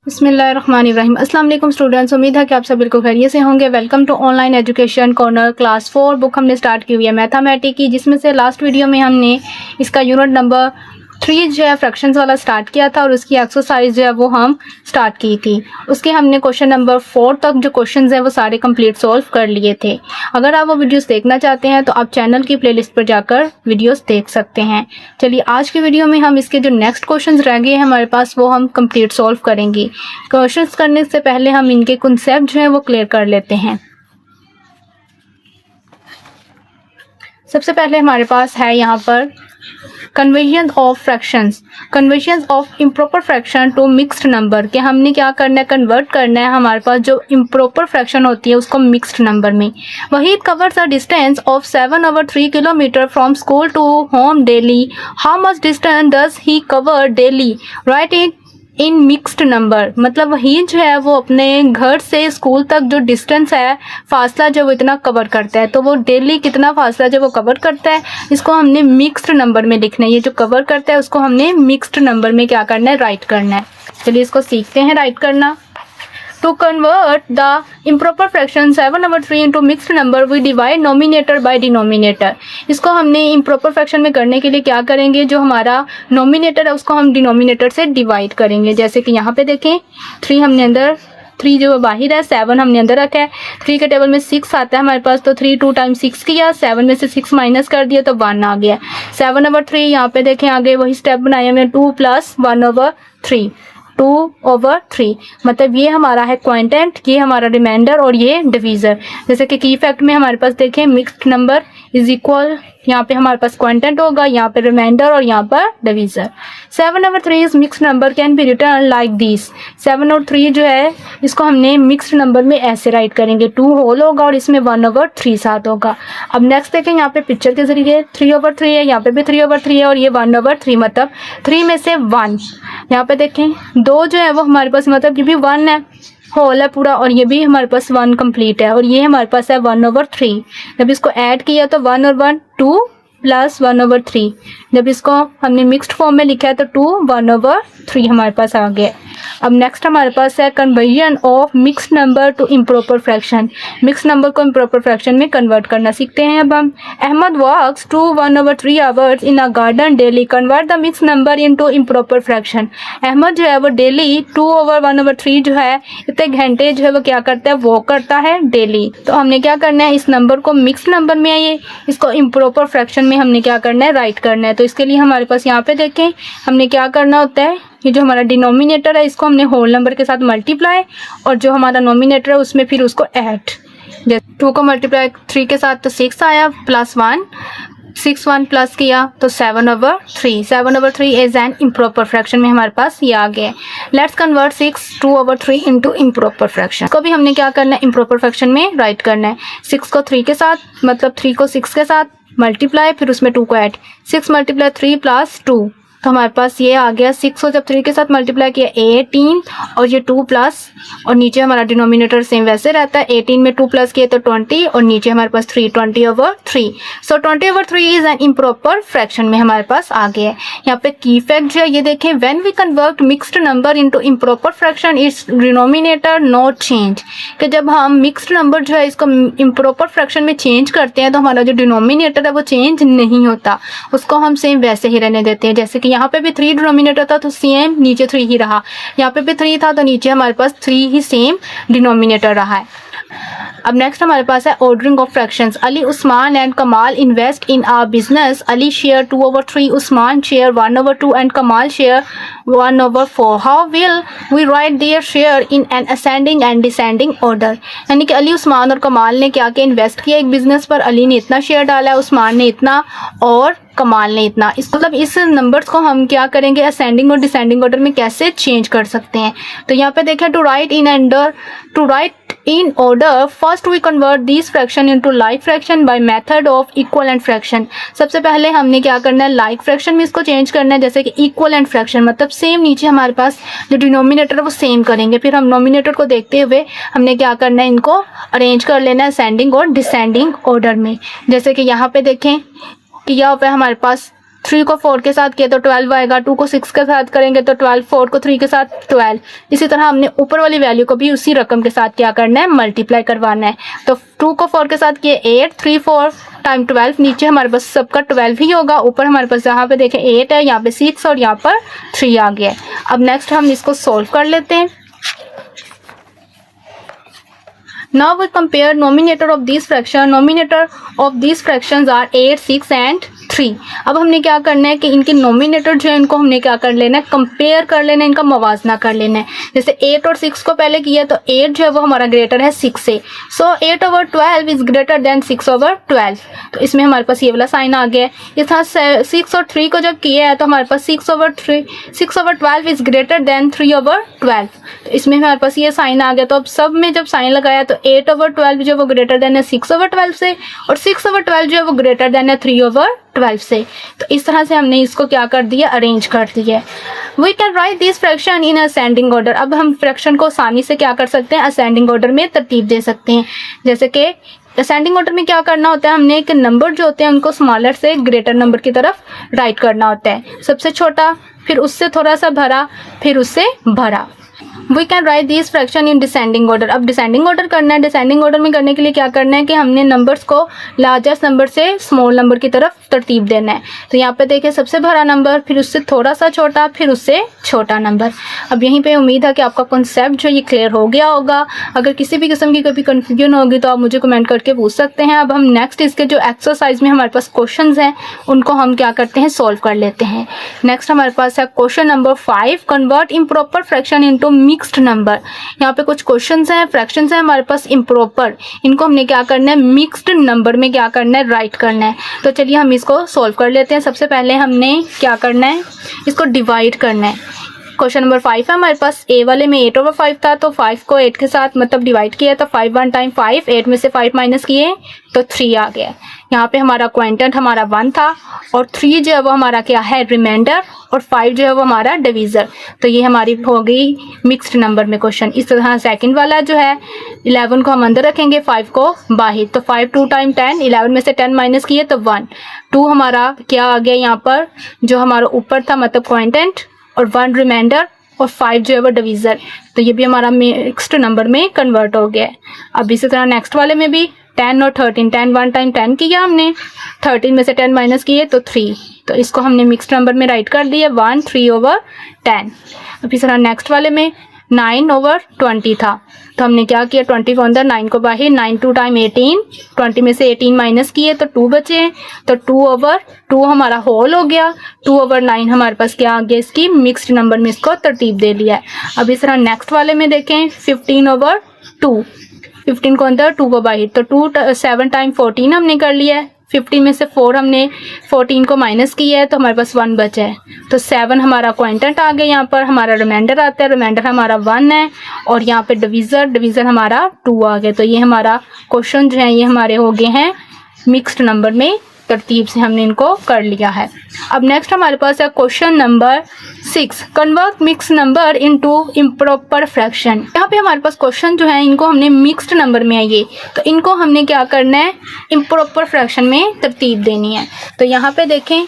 बिस्मिल्लाहिर्रहमानिर्रहीम। अस्सलाम वालेकुम स्टूडेंट्स, उम्मीद है कि आप सब बिल्कुल खैरियत से होंगे। Welcome to online education corner class 4 book हमने स्टार्ट की हुई है मैथमेटिक्स की, जिसमें से लास्ट वीडियो में हमने इसका यूनिट नंबर 3 जो है फ्रैक्शंस वाला स्टार्ट किया था और उसकी एक्सरसाइज जो है वो हम स्टार्ट की थी। उसके हमने क्वेश्चन नंबर 4 तक जो क्वेश्चंस हैं वो सारे कंप्लीट सॉल्व कर लिए थे। अगर आप वो वीडियोस देखना चाहते हैं तो आप चैनल की प्लेलिस्ट पर जाकर वीडियोस देख सकते हैं। चलिए आज की वीडियो में हम इसके जो नेक्स्ट क्वेश्चंस रह गए हैं हमारे पास वो हम कंप्लीट सॉल्व करेंगे। क्वेश्चंस करने से पहले हम इनके कॉन्सेप्ट जो है वो क्लियर कर लेते हैं। सबसे पहले हमारे पास है यहाँ पर conversion of fractions, conversion of improper fraction to mixed number के हमने क्या करना है, कन्वर्ट करना है हमारे पास जो इम्प्रॉपर फ्रैक्शन होती है उसको मिक्स्ड नंबर में। Wahi covers a distance of 7/3 kilometre from school to home daily. How much distance does he cover daily? Write it in mixed number. मतलब वही जो है वो अपने घर से स्कूल तक जो डिस्टेंस है, फासला जो वो इतना कवर करता है, तो वो डेली कितना फासला जो वो कवर करता है इसको हमने मिक्स्ड नंबर में लिखना है। ये जो कवर करता है उसको हमने मिक्स्ड नंबर में क्या करना है, राइट करना है। चलिए इसको सीखते हैं राइट करना। To convert the improper fraction 7/3 into mixed number, we divide numerator by denominator। इसको हमने improper fraction में करने के लिए क्या करेंगे, जो हमारा nominator है उसको हम denominator से डिवाइड करेंगे। जैसे कि यहाँ पे देखें 3 हमने अंदर, 3 जो बाहर है, 7 हमने अंदर रखा है। 3 के टेबल में 6 आता है हमारे पास, तो 3 2 टाइम 6 किया, 7 में से 6 माइनस कर दिया तो 1 आ गया। 7/3 यहाँ पे देखें आगे वही स्टेप बनाए हमने, 2 + 1/3, 2/3। मतलब ये हमारा है क्वांटेंट, ये हमारा रिमाइंडर और ये डिवीज़र। जैसे कि की फैक्ट में हमारे पास देखें मिक्स्ड नंबर इज इक्वल, यहाँ पे हमारे पास क्वांटेंट होगा, यहाँ पे रिमाइंडर और यहाँ पर divisor. 7/3 is mixed number can be return like this. 7 और 3 जो है इसको हमने मिक्स्ड नंबर में ऐसे राइट करेंगे, 2 होल होगा और इसमें 1/3 साथ होगा। अब नेक्स्ट देखें यहाँ पे पिक्चर के जरिए 3/3 है, यहाँ पे भी 3/3 है और ये 1/3, मतलब 3 में से 1। यहाँ पे देखें 2 जो है वो हमारे पास, मतलब ये भी 1 है, होल है पूरा, और ये भी हमारे पास 1 कंप्लीट है, और ये हमारे पास है 1/3। जब इसको ऐड किया तो 1 और 1 2 + 1/3। जब इसको हमने मिक्स्ड फॉर्म में लिखा है तो 2 1/3 हमारे पास आ गया। अब नेक्स्ट हमारे पास है conversion of mixed number to improper fraction. Mixed number को इम्प्रॉपर फ्रैक्शन में कन्वर्ट करना सीखते हैं अब हम। Ahmad walks 1/3 hours in a garden daily, convert the mixed number into improper fraction. Ahmad जो है वो डेली 2/1/3 जो है इतने घंटे जो है वो क्या करता है, वॉक करता है डेली। तो हमने क्या करना है, इस नंबर को मिक्स्ड नंबर में आइए, इसको इम्प्रॉपर फ्रैक्शन में हमने क्या करना है, राइट करना है। तो इसके लिए हमारे पास यहाँ पे देखें हमने क्या करना होता है, ये जो हमारा डिनोमिनेटर है इसको हमने होल नंबर के साथ मल्टीप्लाई, और जो हमारा नोमिनेटर है उसमें फिर उसको ऐड। जैसे 2 को मल्टीप्लाई 3 के साथ तो 6 आया, प्लस 1, 6 1 प्लस किया तो 7/3। 7/3 इज एन इम्प्रॉपर फ्रैक्शन में हमारे पास ये आ गया। Let's convert 6 2/3 into improper fraction. को भी हमने क्या करना है, इम्प्रॉपर फ्रैक्शन में राइट करना है। 6 को 3 के साथ, मतलब 3 को 6 के साथ मल्टीप्लाई, फिर उसमें 2 को ऐड, 6 × 3 + 2, तो हमारे पास ये आ गया। 6 को जब 3 के साथ मल्टीप्लाई किया 18, और ये 2 प्लस, और नीचे हमारा डिनोमिनेटर सेम वैसे रहता है, 18 में 2 प्लस किए तो 20, और नीचे हमारे पास 3, 20/3। सो 20/3 इज एन इम्प्रॉपर फ्रैक्शन में हमारे पास आ गया है। यहाँ पे की फैक्ट जो है ये देखें, when we convert mixed number into improper fraction its denominator not change. कि जब हम मिक्स्ड नंबर जो है इसको इम्प्रॉपर फ्रैक्शन में चेंज करते हैं तो हमारा जो डिनोमिनेटर है वो चेंज नहीं होता, उसको हम सेम वैसे ही रहने देते हैं। जैसे कि यहाँ पे भी 3 डिनोमिनेटर था तो सेम नीचे 3 ही रहा, यहाँ पे भी 3 था तो नीचे हमारे पास 3 ही सेम डिनोमिनेटर रहा है। अब नेक्स्ट हमारे पास है ordering of fractions. Ali, Usman and Kamal invest in a business. Ali share 2/3, Usman share 1/2 and Kamal share 1/4। How will we write their share in an ascending and descending order. यानी कि अली, उस्मान और कमाल ने क्या किया, इन्वेस्ट किया एक बिजनेस पर। अली ने इतना शेयर डाला है, उस्मान ने इतना और कमाल ने इतना। इस मतलब इस नंबर्स को हम क्या करेंगे, असेंडिंग और डिसेंडिंग ऑर्डर में कैसे चेंज कर सकते हैं। तो यहाँ पे देखें, to write in order first we convert this fraction into like fraction by method of equivalent fraction. सबसे पहले हमने क्या करना है, लाइक फ्रैक्शन में इसको चेंज करना है। जैसे कि इक्वलेंट फ्रैक्शन मतलब सेम, नीचे हमारे पास जो डिनोमिनेटर है वो सेम करेंगे, फिर हम नोमिनेटर को देखते हुए हमने क्या करना है, इनको अरेंज कर लेना है असेंडिंग और डिसेंडिंग ऑर्डर में। जैसे कि यहाँ पे देखें कि यह पे हमारे पास 3 को 4 के साथ किया तो 12 आएगा, 2 को 6 के साथ करेंगे तो 12, 4 को 3 के साथ 12। इसी तरह हमने ऊपर वाली वैल्यू को भी उसी रकम के साथ क्या करना है, मल्टीप्लाई करवाना है। तो 2 को 4 के साथ किए 8, 3 4 टाइम 12, नीचे हमारे पास सबका 12 ही होगा, ऊपर हमारे पास यहाँ पे देखें 8 है, यहाँ पे 6 और यहाँ पर 3 आ गया। अब नेक्स्ट हम इसको सोल्व कर लेते हैं। Now we compare nominator of these fraction. Nominator of these fractions are 8, 6 and 3। अब हमने क्या करना है कि इनके नोमिनेटर जो है इनको हमने क्या कर लेना है, कंपेयर कर लेना है, इनका मवाजना कर लेना है। जैसे 8 और 6 को पहले किया तो 8 जो है वो हमारा ग्रेटर है 6 से, सो 8/12 इज ग्रेटर देन 6/12। तो इसमें हमारे पास ये वाला साइन आ गया है। इस तरह 6 और 3 को जब किया है तो हमारे पास 6/12 इज ग्रेटर देन 3/12। तो इसमें हमारे पास ये साइन आ गया। तो अब सब में जब साइन लगाया तो 8/12 जो है वो ग्रेटर देन है 6/12 से, और 6/12 जो है वो ग्रेटर देन है 3/12 से। तो इस तरह से हमने इसको क्या कर दिया, अरेंज कर दिया। We can write this fraction in ascending order. अब हम फ्रैक्शन को आसानी से क्या कर सकते हैं, असेंडिंग ऑर्डर में तरतीब दे सकते हैं। जैसे कि असेंडिंग ऑर्डर में क्या करना होता है, हमने एक नंबर जो होते हैं उनको स्मॉलर से ग्रेटर नंबर की तरफ राइट करना होता है। सबसे छोटा, फिर उससे थोड़ा सा भरा, फिर उससे भरा। We can write this fraction in descending order. अब डिसेंडिंग ऑर्डर करना है। डिसेंडिंग ऑर्डर में करने के लिए क्या करना है कि हमने नंबर्स को लार्जेस्ट नंबर से स्मॉल नंबर की तरफ तरतीब देना है। तो यहाँ पे देखिए सबसे बड़ा नंबर, फिर उससे थोड़ा सा छोटा, फिर उससे छोटा नंबर। अब यहीं पे उम्मीद है कि आपका कॉन्सेप्ट जो ये क्लियर हो गया होगा। अगर किसी भी किस्म की कभी कन्फ्यूजन होगी तो आप मुझे कमेंट करके पूछ सकते हैं। अब हम नेक्स्ट इसके जो एक्सरसाइज में हमारे पास क्वेश्चंस हैं उनको हम क्या करते हैं, सॉल्व कर लेते हैं। नेक्स्ट हमारे पास है question number 5, convert improper fraction into mixed number. यहाँ पे कुछ क्वेश्चंस हैं, फ्रैक्शंस हैं हमारे पास इम्प्रॉपर, इनको हमने क्या करना है, मिक्स्ड नंबर में क्या करना है, राइट करना है। तो चलिए हम इसको सॉल्व कर लेते हैं। सबसे पहले हमने क्या करना है, इसको डिवाइड करना है। क्वेश्चन नंबर 5 है हमारे पास। ए वाले में 8/5 था, तो 5 को 8 के साथ मतलब डिवाइड किया तो 5 1 टाइम 5, 8 में से 5 माइनस किए तो 3 आ गया। यहाँ पे हमारा क्वांटेंट हमारा 1 था, और 3 जो है वो हमारा क्या है, रिमाइंडर, और 5 जो है वो हमारा डिवीज़र। तो ये हमारी हो गई मिक्स्ड नंबर में क्वेश्चन। इस तरह सेकंड वाला जो है 11 को हम अंदर रखेंगे, 5 को बाहर। तो 5 2 टाइम 10, 11 में से 10 माइनस किए तो 1, 2 हमारा क्या आ गया यहाँ पर, जो हमारा ऊपर था मतलब क्वांटेंट, और 1 रिमाइंडर, और 5 जो है वो डिवीज़र। तो ये भी हमारा मिक्स्ड नंबर में कन्वर्ट हो गया है। अब इसी तरह नेक्स्ट वाले में भी 10 और 13, 10 1 टाइम 10 किया हमने, 13 में से 10 माइनस किए तो 3। तो इसको हमने मिक्स्ड नंबर में राइट कर दिया, 1 3/10। अब इस तरह नेक्स्ट वाले में 9/20 था, तो हमने क्या किया, 20 को अंदर, 9 को बाहर, 9 2 टाइम 18, 20 में से 18 माइनस किए तो 2 बचे, तो 2/2 हमारा होल हो गया। 2/9 हमारे पास क्या आ गया, इसकी मिक्स्ड नंबर में इसको तरतीब दे लिया है। अब इस तरह नेक्स्ट वाले में देखें 15/2, 15 को अंदर, 2 को बाहर, तो 2 7 टाइम 14 हमने कर लिया है। 15 में से 4 हमने 14 को माइनस किया है तो हमारे पास 1 बचा है। तो 7 हमारा क्वांटेंट आ गया, यहाँ पर हमारा रिमाइंडर आता है, रिमाइंडर हमारा 1 है, और यहाँ पे डिवीज़र हमारा 2 आ गया। तो ये हमारा क्वेश्चन जो है ये हमारे हो गए हैं मिक्स्ड नंबर में, तरतीब से हमने इनको कर लिया है। अब नेक्स्ट हमारे पास है question number 6, convert mix number into improper fraction. यहाँ पे हमारे पास क्वेश्चन जो है इनको हमने मिक्स्ड नंबर में है ये, तो इनको हमने क्या करना है, इम्प्रॉपर फ्रैक्शन में तरतीब देनी है। तो यहाँ पे देखें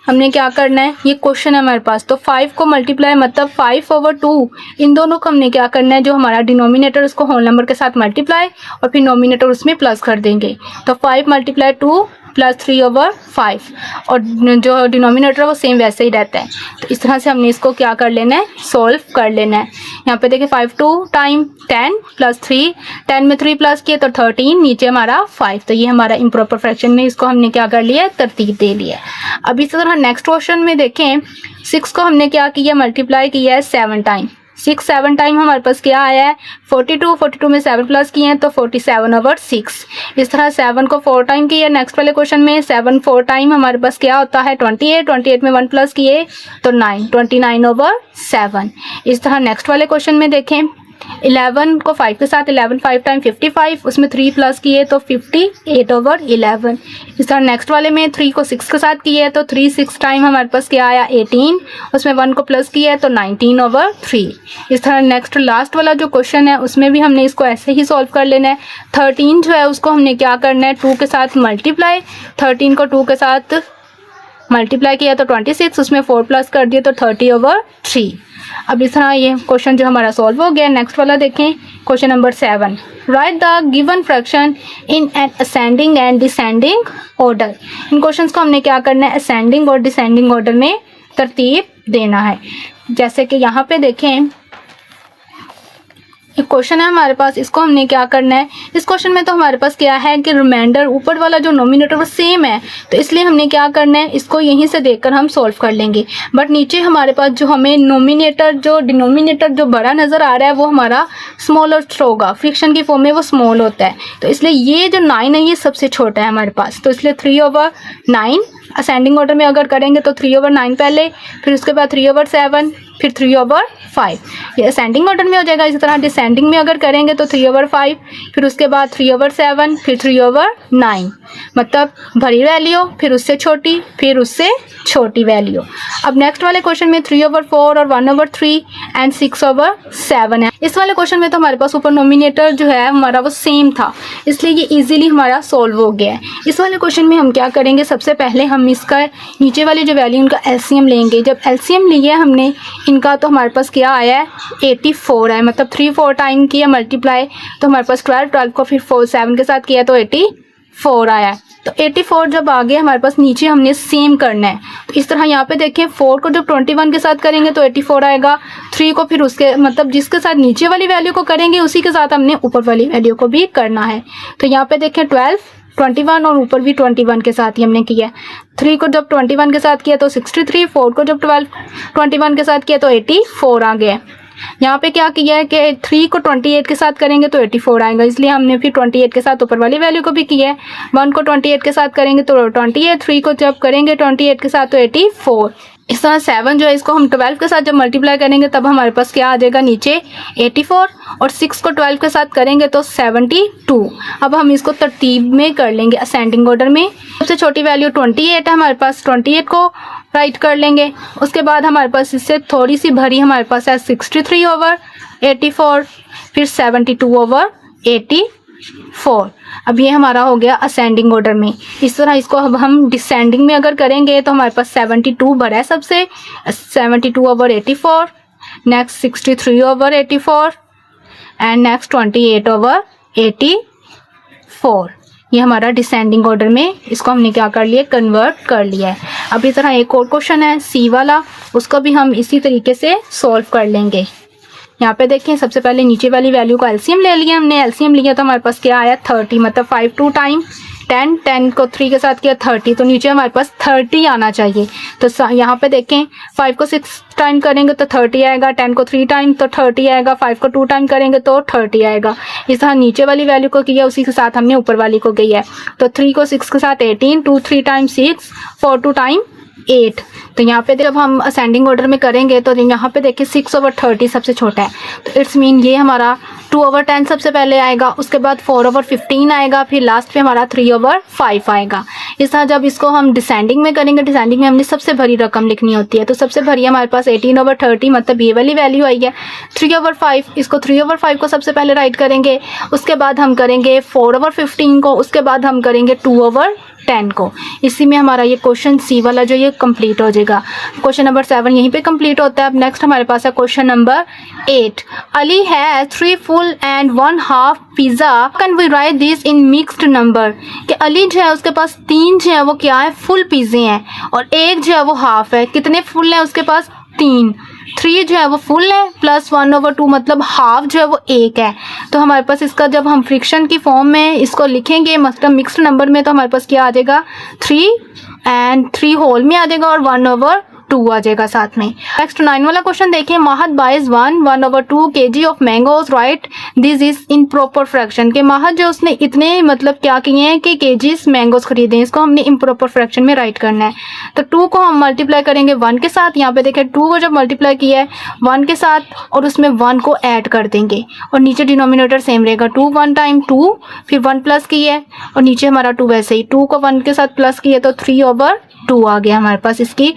हमने क्या करना है, ये क्वेश्चन है हमारे पास। तो 5 को मल्टीप्लाई मतलब 5/2, इन दोनों को हमने क्या करना है, जो हमारा डिनोमिनेटर उसको होल नंबर के साथ मल्टीप्लाई, और फिर नोमिनेटर उसमें प्लस कर देंगे। तो 5 × 2 + 3/5, और जो डिनोमिनेटर है वो सेम वैसे ही रहता है। तो इस तरह से हमने इसको क्या कर लेना है, सोल्व कर लेना है। यहाँ पे देखिए 5 2 टाइम 10 + 3, 10 में 3 प्लस किए तो 13, नीचे हमारा 5। तो ये हमारा इम्प्रॉपर फ्रैक्शन में इसको हमने क्या कर लिया, तरतीब दे लिया। अब इसी तरह नेक्स्ट क्वेश्चन में देखें 6 को हमने क्या किया, मल्टीप्लाई किया है 7 टाइम। 6 7 टाइम हमारे पास क्या आया है, 42 में 7 प्लस किए हैं तो 47/6। इस तरह 7 को 4 टाइम किया नेक्स्ट वाले क्वेश्चन में, 7 4 टाइम हमारे पास क्या होता है 28 में 1 प्लस किए तो 9, 29/7। इस तरह नेक्स्ट वाले क्वेश्चन में देखें 11 को 5 के साथ, 11 5 टाइम 55, उसमें 3 प्लस किए तो 58/11। इस तरह नेक्स्ट वाले में 3 को 6 के साथ किए तो 3 6 टाइम हमारे पास क्या आया 18, उसमें 1 को प्लस किया है तो 19/3। इस तरह नेक्स्ट लास्ट वाला जो क्वेश्चन है उसमें भी हमने इसको ऐसे ही सॉल्व कर लेना है। 13 जो है उसको हमने क्या करना है, 2 के साथ मल्टीप्लाई, 13 को 2 के साथ मल्टीप्लाई किया तो 26, उसमें 4 प्लस कर दिया तो 30/3। अब इस तरह ये क्वेश्चन जो हमारा सॉल्व हो गया। नेक्स्ट वाला देखें, question number 7, right the given fraction in an ascending and descending order. In questions को हमने क्या करना है, असेंडिंग और डिसेंडिंग ऑर्डर में तरतीब देना है। जैसे कि यहाँ पे देखें, एक क्वेश्चन है हमारे पास, इसको हमने क्या करना है, इस क्वेश्चन में तो हमारे पास क्या है कि रिमाइंडर ऊपर वाला जो नोमिनेटर वो सेम है, तो इसलिए हमने क्या करना है, इसको यहीं से देखकर हम सॉल्व कर लेंगे। बट नीचे हमारे पास जो हमें नोमिनेटर जो डिनोमिनेटर जो बड़ा नज़र आ रहा है वो हमारा स्मॉलर होगा, फ्रिक्शन की फॉर्म में वो स्मॉल होता है, तो इसलिए ये जो 9 है ये सबसे छोटा है हमारे पास, तो इसलिए 3/9 असेंडिंग ऑर्डर में अगर करेंगे तो 3/9 पहले, फिर उसके बाद 3/7, फिर 3/5, ये असेंडिंग ऑर्डर में हो जाएगा। इसी तरह डिसेंडिंग में अगर करेंगे तो 3/5, फिर उसके बाद 3/7, फिर 3/9, मतलब बड़ी वैल्यू, फिर उससे छोटी, फिर उससे छोटी वैल्यू। अब नेक्स्ट वाले क्वेश्चन में 3/4 और 1/3 एंड 6/7 है। इस वाले क्वेश्चन में तो हमारे पास ऊपर नोमिनेटर जो है हमारा वो सेम था, इसलिए ये इजीली हमारा सॉल्व हो गया है। इस वाले क्वेश्चन में हम क्या करेंगे, सबसे पहले हम इसका नीचे वाली जो वैल्यू उनका एलसीएम लेंगे। जब एलसीएम लिया हमने इनका तो हमारे पास क्या आया है, 84 है, मतलब 3-4 टाइम किया मल्टीप्लाई, तो हमारे पास 12 को फिर 7 के साथ किया तो 84 आया है। तो 84 जब आ गया हमारे पास, नीचे हमने सेम करना है, तो इस तरह यहाँ पे देखें 4 को जब 21 के साथ करेंगे तो 84 आएगा, 3 को फिर उसके मतलब जिसके साथ नीचे वाली वैल्यू को करेंगे उसी के साथ हमने ऊपर वाली वैल्यू को भी करना है। तो यहाँ पे देखें 12, 21 और ऊपर भी 21 के साथ ही हमने किया। 3 को जब 21 के साथ किया तो 63, 4 को जब 21 के साथ किया तो 84 आ गया। यहाँ पे क्या किया है कि 3 को 28 के साथ करेंगे तो 84 आएगा, इसलिए हमने फिर 28 के साथ ऊपर वाली वैल्यू को भी किया है। 1 को 28 के साथ करेंगे तो 28, 3 को जब करेंगे 28 के साथ तो 84। इस तरह 7 जो है इसको हम 12 के साथ जब मल्टीप्लाई करेंगे तब हमारे पास क्या आ जाएगा, नीचे 84, और 6 को 12 के साथ करेंगे तो 72। अब हम इसको तरतीब में कर लेंगे असेंडिंग ऑर्डर में। सबसे छोटी वैल्यू 28 है हमारे पास, 28 को राइट कर लेंगे। उसके बाद हमारे पास इससे थोड़ी सी भरी हमारे पास है 63/84, फिर 72/84। अब ये हमारा हो गया असेंडिंग ऑर्डर में। इस तरह इसको अब हम डिसेंडिंग में अगर करेंगे तो हमारे पास 72 बड़ा है सबसे, 72/84, नेक्स्ट 63/84 एंड नेक्स्ट 28/84। ये हमारा डिसेंडिंग ऑर्डर में, इसको हमने क्या कर लिया, कन्वर्ट कर लिया है। अब इस तरह एक और क्वेश्चन है सी वाला, उसको भी हम इसी तरीके से सॉल्व कर लेंगे। यहाँ पे देखें, सबसे पहले नीचे वाली वैल्यू का एलसीएम ले लिया हमने। एलसीएम लिया तो हमारे पास क्या आया, 30, मतलब 5 2 टाइम 10, 10 को 3 के साथ किया 30, तो नीचे हमारे पास 30 आना चाहिए। तो यहाँ पे देखें 5 को 6 टाइम करेंगे तो 30 आएगा, 10 को 3 टाइम तो 30 आएगा, 5 को 2 टाइम करेंगे तो 30 आएगा। इस तरह नीचे वाली वैल्यू को किया उसी के साथ हमने ऊपर वाली को किया है। तो 3 को 6 के साथ 18, 2 3 टाइम 6, 4 2 टाइम 8। तो यहाँ पे जब हम असेंडिंग ऑर्डर में करेंगे तो यहाँ पे देखिए 6/30 सबसे छोटा है, तो इट्स मीन ये हमारा 2/10 सबसे पहले आएगा, उसके बाद 4/15 आएगा, फिर लास्ट पे हमारा 3/5 आएगा। इस तरह जब इसको हम डिसेंडिंग में करेंगे, डिसेंडिंग में हमने सबसे भरी रकम लिखनी होती है, तो सबसे भरी हमारे पास 18/30, मतलब ये वाली वैल्यू आई है। 3/5, इसको 3/5 को सबसे पहले राइट करेंगे, उसके बाद हम करेंगे 4/15 को, उसके बाद हम करेंगे 2/10 को। इसी में हमारा ये क्वेश्चन सी वाला जो ये कंप्लीट हो जाएगा। क्वेश्चन नंबर 7 यहीं पे कंप्लीट होता है। अब नेक्स्ट हमारे पास है question number 8। Ali has 3 full and 1 half pizza, can we write this in mixed number. कि अली जो है उसके पास 3 जो है वो क्या है, फुल पिज़्ज़े हैं, और 1 जो है वो हाफ है। कितने फुल है उसके पास, 3 जो है वो फुल है, प्लस 1/2 मतलब हाफ जो है वो 1 है। तो हमारे पास इसका जब हम फ्रिक्शन की फॉर्म में इसको लिखेंगे, मतलब मिक्स्ड नंबर में, तो हमारे पास क्या आ जाएगा, 3 एंड 3 होल में आ जाएगा और 1/2 आ जाएगा साथ में। नेक्स्ट 9 वाला क्वेश्चन देखिए, Mahad buys 1/2 kg of mangoes, right this is improper fraction. के महद जो उसने इतने मतलब क्या किए हैं कि केजीज मैंगोज खरीदे हैं, इसको हमने इम्प्रॉपर फ्रैक्शन में राइट करना है। तो 2 को हम मल्टीप्लाई करेंगे 1 के साथ। यहाँ पे देखें 2 को जब मल्टीप्लाई किया है 1 के साथ और उसमें 1 को ऐड कर देंगे, और नीचे डिनोमिनेटर सेम रहेगा। 2 1 टाइम 2, फिर 1 प्लस किया है, और नीचे हमारा 2 वैसे ही 2 को 1 के साथ प्लस किया तो 3/2 2 आ गया हमारे पास, इसकी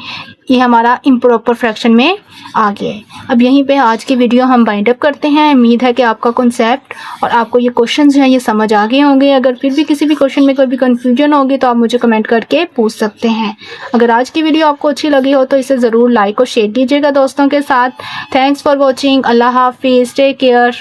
ये हमारा इम्प्रॉपर फ्रैक्शन में आ गया है। अब यहीं पे आज की वीडियो हम बाइंड अप करते हैं। उम्मीद है कि आपका कॉन्सेप्ट और आपको ये क्वेश्चन जो हैं ये समझ आ गए होंगे। अगर फिर भी किसी भी क्वेश्चन में कोई भी कन्फ्यूजन होगी तो आप मुझे कमेंट करके पूछ सकते हैं। अगर आज की वीडियो आपको अच्छी लगी हो तो इसे ज़रूर लाइक और शेयर कीजिएगा दोस्तों के साथ। Thanks for watching. अल्लाह हाफिज़, टेक केयर।